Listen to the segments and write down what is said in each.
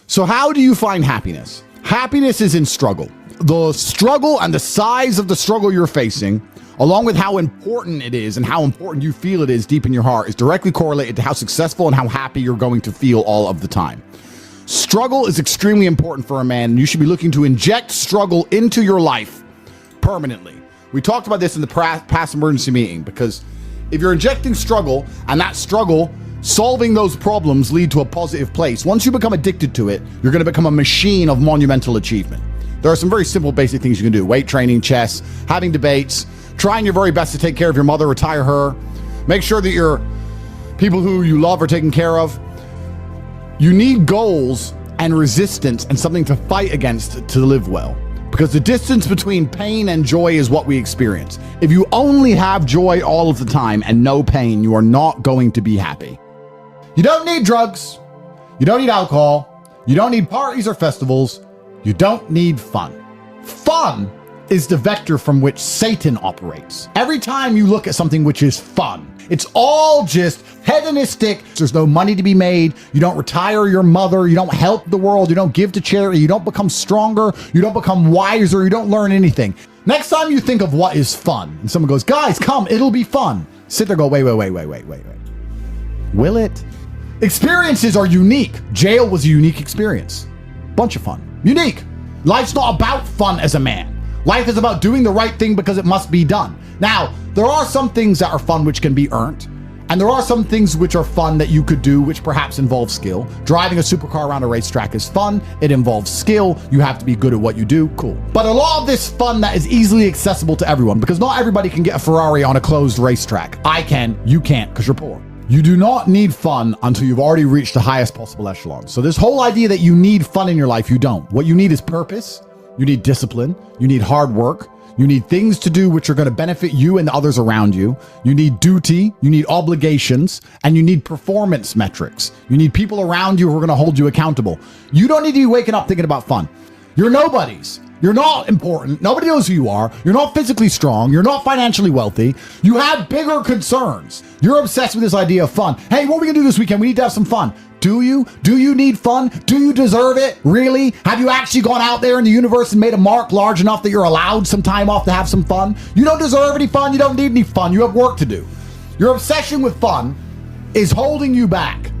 So how do you find happiness? Happiness is in struggle. The struggle and the size of the struggle you're facing, along with how important it is and how important you feel it is deep in your heart, is directly correlated to how successful and how happy you're going to feel all of the time. Struggle is extremely important for a man, and you should be looking to inject struggle into your life permanently. We talked about this in the past emergency meeting, because if you're injecting struggle and that struggle solving those problems lead to a positive place, once you become addicted to it, you're going to become a machine of monumental achievement. There are some very simple basic things you can do: weight training, chess, having debates, trying your very best to take care of your mother, retire her, make sure that your people who you love are taken care of. You need goals and resistance and something to fight against to live well, because the distance between pain and joy is what we experience. If you only have joy all of the time and no pain, you are not going to be happy. You don't need drugs. You don't need alcohol. You don't need parties or festivals. You don't need fun. Fun is the vector from which Satan operates. Every time you look at something which is fun, it's all just hedonistic. There's no money to be made. You don't retire your mother. You don't help the world. You don't give to charity. You don't become stronger. You don't become wiser. You don't learn anything. Next time you think of what is fun and someone goes, guys, come, it'll be fun. Sit there, go, wait. Will it? Experiences are unique. Jail was a unique experience. Bunch of fun. Unique. Life's not about fun as a man. Life is about doing the right thing because it must be done. Now, there are some things that are fun which can be earned, and there are some things which are fun that you could do which perhaps involve skill. Driving a supercar around a racetrack is fun. It involves skill. You have to be good at what you do. Cool. But a lot of this fun that is easily accessible to everyone, because not everybody can get a Ferrari on a closed racetrack. I can. You can't, because you're poor. You do not need fun until you've already reached the highest possible echelon. So this whole idea that you need fun in your life, you don't. What you need is purpose. You need discipline. You need hard work. You need things to do which are going to benefit you and the others around you. You need duty. You need obligations. And you need performance metrics. You need people around you who are going to hold you accountable. You don't need to be waking up thinking about fun. You're nobodies. You're not important. Nobody knows who you are. You're not physically strong. You're not financially wealthy. You have bigger concerns. You're obsessed with this idea of fun. Hey, what are we going to do this weekend? We need to have some fun. Do you? Do you need fun? Do you deserve it? Really? Have you actually gone out there in the universe and made a mark large enough that you're allowed some time off to have some fun? You don't deserve any fun. You don't need any fun. You have work to do. Your obsession with fun is holding you back.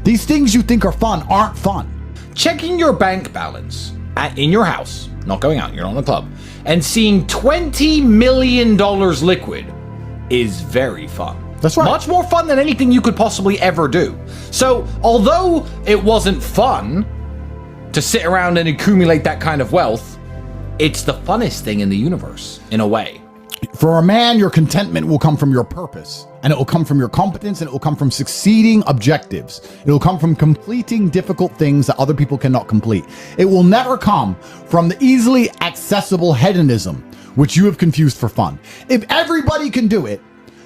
These things you think are fun aren't fun. Checking your bank balance in your house, not going out, you're not in the club, and seeing $20 million liquid is very fun. That's right. Much more fun than anything you could possibly ever do. So, although it wasn't fun to sit around and accumulate that kind of wealth, it's the funnest thing in the universe, in a way. For a man, your contentment will come from your purpose, and it will come from your competence, and it will come from succeeding objectives. It will come from completing difficult things that other people cannot complete. It will never come from the easily accessible hedonism, which you have confused for fun. If everybody can do it,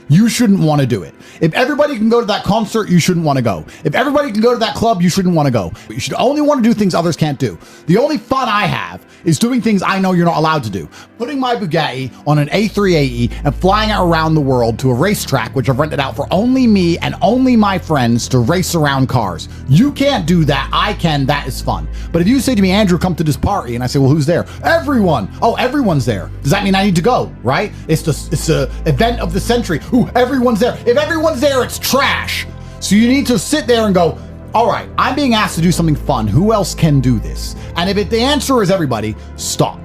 you shouldn't want to do it. If everybody can go to that concert, you shouldn't want to go. If everybody can go to that club, you shouldn't want to go. You should only want to do things others can't do. The only fun I have is doing things I know you're not allowed to do. Putting my Bugatti on an A380 and flying it around the world to a racetrack, which I've rented out for only me and only my friends to race around cars. You can't do that. I can. That is fun. But if you say to me, Andrew, come to this party, and I say, well, who's there? Everyone. Oh, everyone's there. Does that mean I need to go? Right? It's the event of the century. Ooh, everyone's there. If everyone's there, it's trash. So you need to sit there and go, all right, I'm being asked to do something fun. Who else can do this? And if the answer is everybody, stop.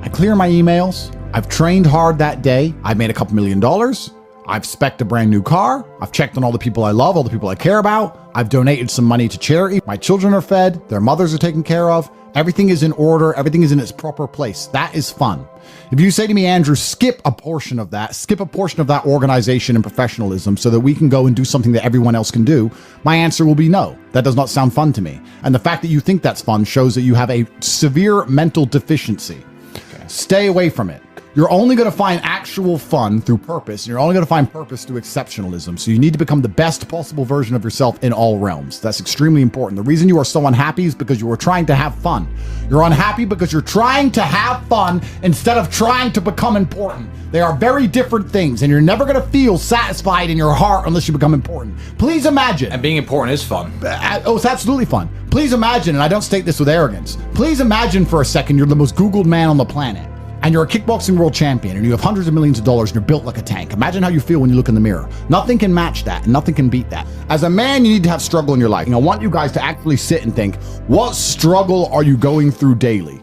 I clear my emails. I've trained hard that day. I've made a couple $1 million. I've spec'd a brand new car. I've checked on all the people I love, all the people I care about. I've donated some money to charity. My children are fed. Their mothers are taken care of. Everything is in order. Everything is in its proper place. That is fun. If you say to me, Andrew, skip a portion of that organization and professionalism so that we can go and do something that everyone else can do, my answer will be no. That does not sound fun to me. And the fact that you think that's fun shows that you have a severe mental deficiency. Okay. Stay away from it. You're only going to find actual fun through purpose. And you're only going to find purpose through exceptionalism. So you need to become the best possible version of yourself in all realms. That's extremely important. The reason you are so unhappy is because you are trying to have fun. You're unhappy because you're trying to have fun instead of trying to become important. They are very different things, and you're never going to feel satisfied in your heart unless you become important. Please imagine. And being important is fun. Oh, it's absolutely fun. Please imagine, and I don't state this with arrogance, please imagine for a second you're the most Googled man on the planet. And you're a kickboxing world champion, and you have hundreds of millions of dollars, and you're built like a tank. Imagine how you feel when you look in the mirror. Nothing can match that, and nothing can beat that. As a man, you need to have struggle in your life. And I want you guys to actually sit and think, what struggle are you going through daily?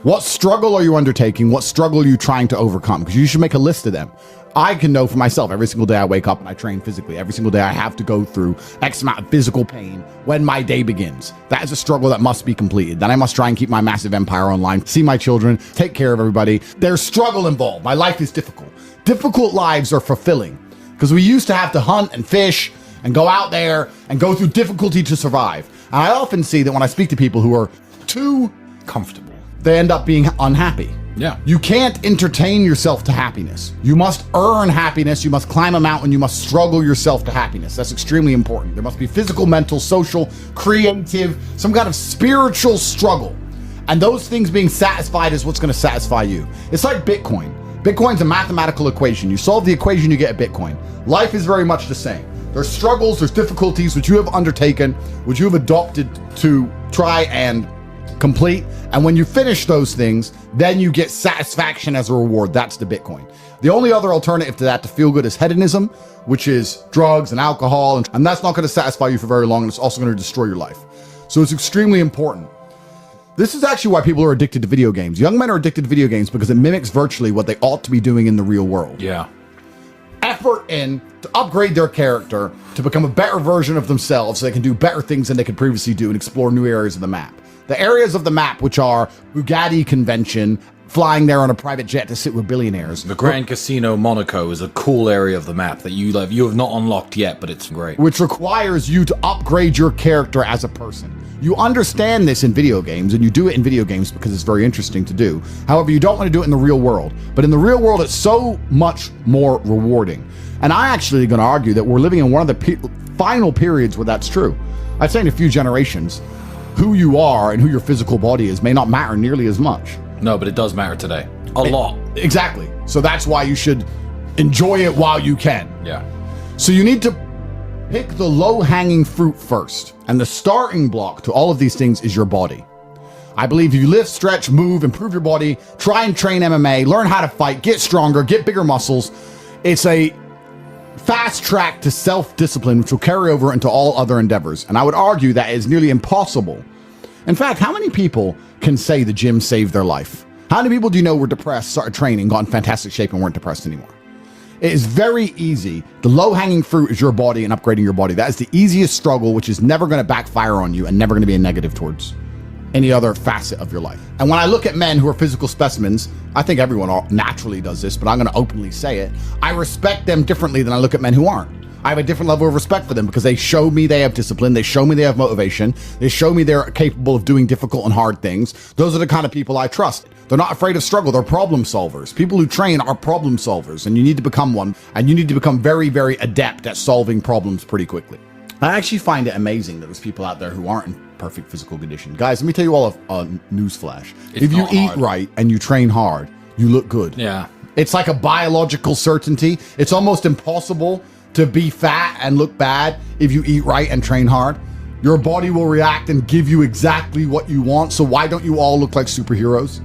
What struggle are you undertaking? What struggle are you trying to overcome? Because you should make a list of them. I can know for myself, every single day I wake up and I train physically. Every single day I have to go through X amount of physical pain when my day begins. That is a struggle that must be completed. Then I must try and keep my massive empire online, see my children, take care of everybody. There's struggle involved. My life is difficult. Difficult lives are fulfilling because we used to have to hunt and fish and go out there and go through difficulty to survive. And I often see that when I speak to people who are too Comfortable. they end up being unhappy. Yeah. You can't entertain yourself to happiness. You must earn happiness. You must climb a mountain. You must struggle yourself to happiness. That's extremely important. There must be physical, mental, social, creative, some kind of spiritual struggle. And those things being satisfied is what's going to satisfy you. It's like Bitcoin. Bitcoin's a mathematical equation. You solve the equation, you get a Bitcoin. Life is very much the same. There's struggles, there's difficulties which you have undertaken, which you have adopted to try and complete. And when you finish those things, then you get satisfaction as a reward. That's the Bitcoin. The only other alternative to that, to feel good, is hedonism, which is drugs and alcohol. And that's not going to satisfy you for very long. And it's also going to destroy your life. So it's extremely important. This is actually why people are addicted to video games. Young men are addicted to video games because it mimics virtually what they ought to be doing in the real world. Yeah. Effort in to upgrade their character, to become a better version of themselves so they can do better things than they could previously do and explore new areas of the map. The areas of the map, which are Bugatti convention, flying there on a private jet to sit with billionaires. The Grand Casino Monaco is a cool area of the map that you have not unlocked yet, but it's great. Which requires you to upgrade your character as a person. You understand this in video games, and you do it in video games because it's very interesting to do. However, you don't want to do it in the real world. But in the real world, it's so much more rewarding. And I actually going to argue that we're living in one of the final periods where that's true. I'd say in a few generations, who you are and who your physical body is may not matter nearly as much. No, but it does matter today. A lot. Exactly. So that's why you should enjoy it while you can. Yeah. So you need to pick the low-hanging fruit first. And the starting block to all of these things is your body. I believe if you lift, stretch, move, improve your body, try and train MMA, learn how to fight, get stronger, get bigger muscles, it's a fast track to self-discipline, which will carry over into all other endeavors. And I would argue that is nearly impossible. In fact, how many people can say the gym saved their life? How many people do you know were depressed, started training, got in fantastic shape, and weren't depressed anymore? It is very easy. The low-hanging fruit is your body and upgrading your body. That is the easiest struggle, which is never going to backfire on you and never going to be a negative towards any other facet of your life. And when I look at men who are physical specimens, I think everyone naturally does this, but I'm going to openly say it. I respect them differently than I look at men who aren't. I have a different level of respect for them because they show me they have discipline. They show me they have motivation. They show me they're capable of doing difficult and hard things. Those are the kind of people I trust. They're not afraid of struggle. They're problem solvers. People who train are problem solvers, and you need to become one. And you need to become very, very adept at solving problems pretty quickly. I actually find it amazing that there's people out there who aren't in perfect physical condition. Guys, let me tell you all a news flash. If you eat right and you train hard, you look good. Yeah. It's like a biological certainty. It's almost impossible to be fat and look bad if you eat right and train hard. Your body will react and give you exactly what you want. So why don't you all look like superheroes?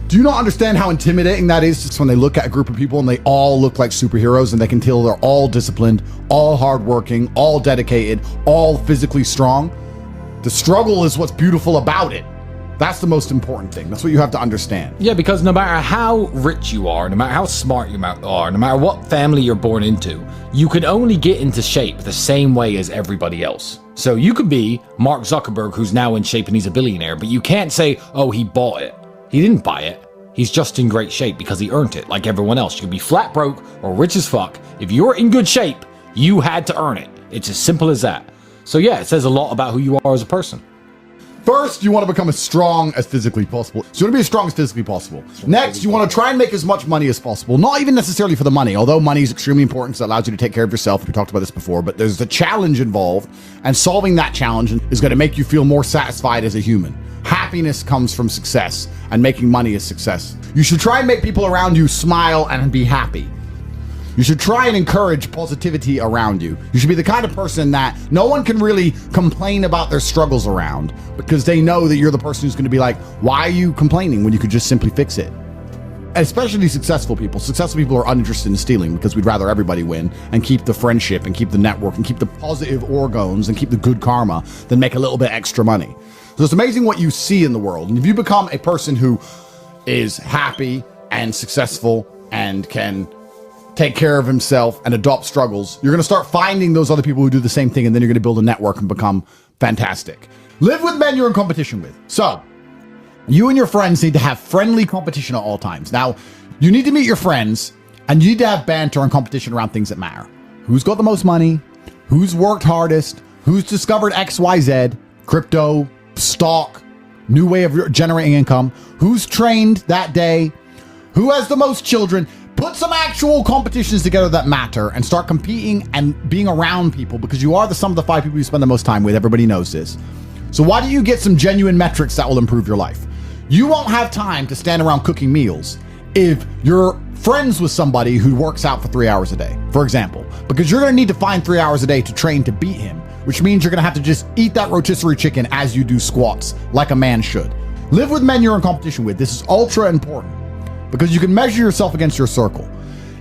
Do you not understand how intimidating that is just when they look at a group of people and they all look like superheroes and they can tell they're all disciplined, all hardworking, all dedicated, all physically strong? The struggle is what's beautiful about it. That's the most important thing. That's what you have to understand. Yeah, because no matter how rich you are, no matter how smart you are, no matter what family you're born into, you can only get into shape the same way as everybody else. So you could be Mark Zuckerberg, who's now in shape and he's a billionaire, but you can't say, oh, he bought it. He didn't buy it. He's just in great shape because he earned it, like everyone else. You can be flat broke or rich as fuck. If you're in good shape, you had to earn it. It's as simple as that. So yeah, it says a lot about who you are as a person. First, you want to become as strong as physically possible. So you want to be as strong as physically possible. Next, you want to try and make as much money as possible. Not even necessarily for the money, although money is extremely important, so it allows you to take care of yourself. We talked about this before, but there's a challenge involved, and solving that challenge is going to make you feel more satisfied as a human. Happiness comes from success, and making money is success. You should try and make people around you smile and be happy. You should try and encourage positivity around you. You should be the kind of person that no one can really complain about their struggles around, because they know that you're the person who's going to be like, why are you complaining when you could just simply fix it? Especially successful people. Successful people are uninterested in stealing, because we'd rather everybody win and keep the friendship and keep the network and keep the positive orgons and keep the good karma than make a little bit extra money. So it's amazing what you see in the world. And if you become a person who is happy and successful and can take care of himself and adopt struggles, you're going to start finding those other people who do the same thing, and then you're going to build a network and become fantastic. Live with men you're in competition with. So you and your friends need to have friendly competition at all times. Now, you need to meet your friends, and you need to have banter and competition around things that matter. Who's got the most money? Who's worked hardest? Who's discovered XYZ, crypto, stock, new way of generating income? Who's trained that day? Who has the most children? Put some actual competitions together that matter and start competing and being around people, because you are the sum of the 5 people you spend the most time with. Everybody knows this. So why don't you get some genuine metrics that will improve your life? You won't have time to stand around cooking meals if you're friends with somebody who works out for 3 hours a day, for example, because you're going to need to find 3 hours a day to train to beat him, which means you're going to have to just eat that rotisserie chicken as you do squats like a man should. Live with men you're in competition with. This is ultra important, because you can measure yourself against your circle.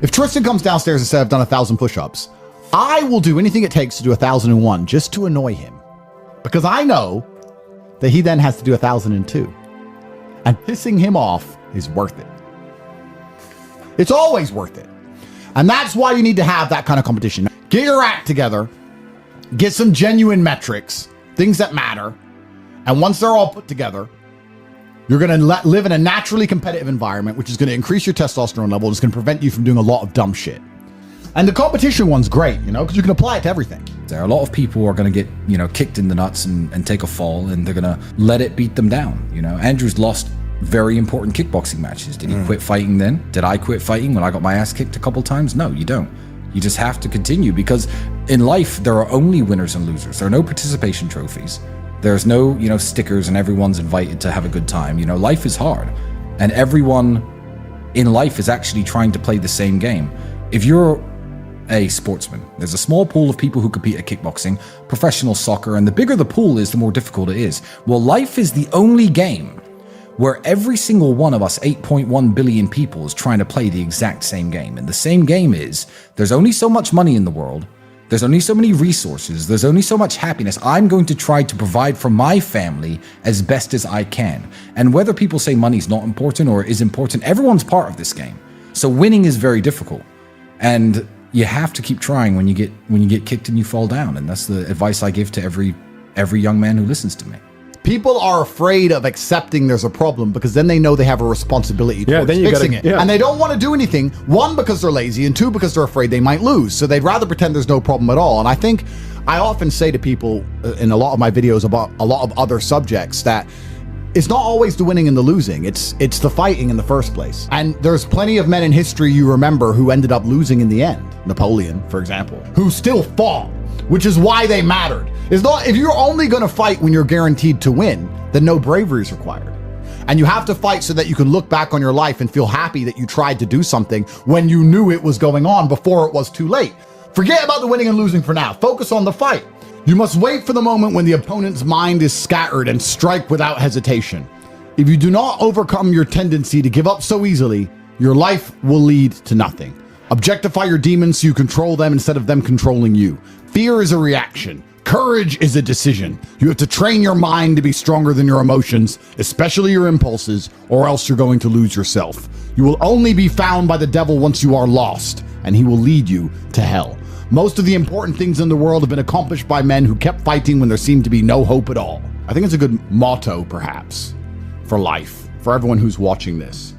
If Tristan comes downstairs and says, I've done 1,000 push-ups, I will do anything it takes to do 1,001 just to annoy him, because I know that he then has to do 1,002. And pissing him off is worth it. It's always worth it. And that's why you need to have that kind of competition. Get your act together, get some genuine metrics, things that matter, and once they're all put together, you're going to live in a naturally competitive environment, which is going to increase your testosterone level. It's going to prevent you from doing a lot of dumb shit. And the competition one's great, because you can apply it to everything. There are a lot of people who are going to get, kicked in the nuts and take a fall, and they're going to let it beat them down. Andrew's lost very important kickboxing matches. Did he quit fighting then? Did I quit fighting when I got my ass kicked a couple times? No, you don't. You just have to continue, because in life, there are only winners and losers. There are no participation trophies. There's no, stickers and everyone's invited to have a good time. Life is hard, and everyone in life is actually trying to play the same game. If you're a sportsman, there's a small pool of people who compete at kickboxing, professional soccer, and the bigger the pool is, the more difficult it is. Well, life is the only game where every single one of us 8.1 billion people is trying to play the exact same game. And the same game is, there's only so much money in the world. There's only so many resources. There's only so much happiness. I'm going to try to provide for my family as best as I can. And whether people say money's not important or is important, everyone's part of this game. So winning is very difficult. And you have to keep trying when you get kicked and you fall down. And that's the advice I give to every young man who listens to me. People are afraid of accepting there's a problem, because then they know they have a responsibility towards fixing it. Yeah. And they don't want to do anything, one, because they're lazy, and two, because they're afraid they might lose. So they'd rather pretend there's no problem at all. And I think I often say to people in a lot of my videos about a lot of other subjects that it's not always the winning and the losing. It's the fighting in the first place. And there's plenty of men in history you remember who ended up losing in the end. Napoleon, for example, who still fought, which is why they mattered. It's not, if you're only going to fight when you're guaranteed to win, then no bravery is required. And you have to fight so that you can look back on your life and feel happy that you tried to do something when you knew it was going on before it was too late. Forget about the winning and losing for now. Focus on the fight. You must wait for the moment when the opponent's mind is scattered and strike without hesitation. If you do not overcome your tendency to give up so easily, your life will lead to nothing. Objectify your demons so you control them instead of them controlling you. Fear is a reaction. Courage is a decision. You have to train your mind to be stronger than your emotions, especially your impulses, or else you're going to lose yourself. You will only be found by the devil once you are lost, and he will lead you to hell. Most of the important things in the world have been accomplished by men who kept fighting when there seemed to be no hope at all. I think it's a good motto, perhaps, for life, for everyone who's watching this.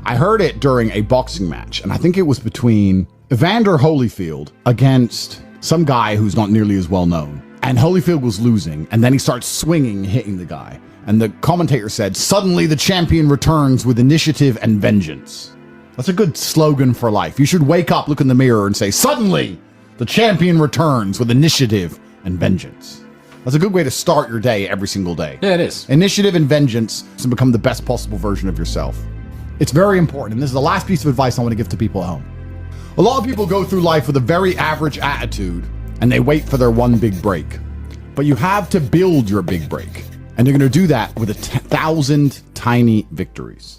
I heard it during a boxing match, and I think it was between Evander Holyfield against some guy who's not nearly as well known. And Holyfield was losing, and then he starts swinging, hitting the guy. And the commentator said, "Suddenly the champion returns with initiative and vengeance." That's a good slogan for life. You should wake up, look in the mirror, and say, "Suddenly the champion returns with initiative and vengeance." That's a good way to start your day every single day. Yeah, it is. Initiative and vengeance to become the best possible version of yourself. It's very important. And this is the last piece of advice I want to give to people at home. A lot of people go through life with a very average attitude and they wait for their one big break. But you have to build your big break. And you're going to do that with 1,000 tiny victories.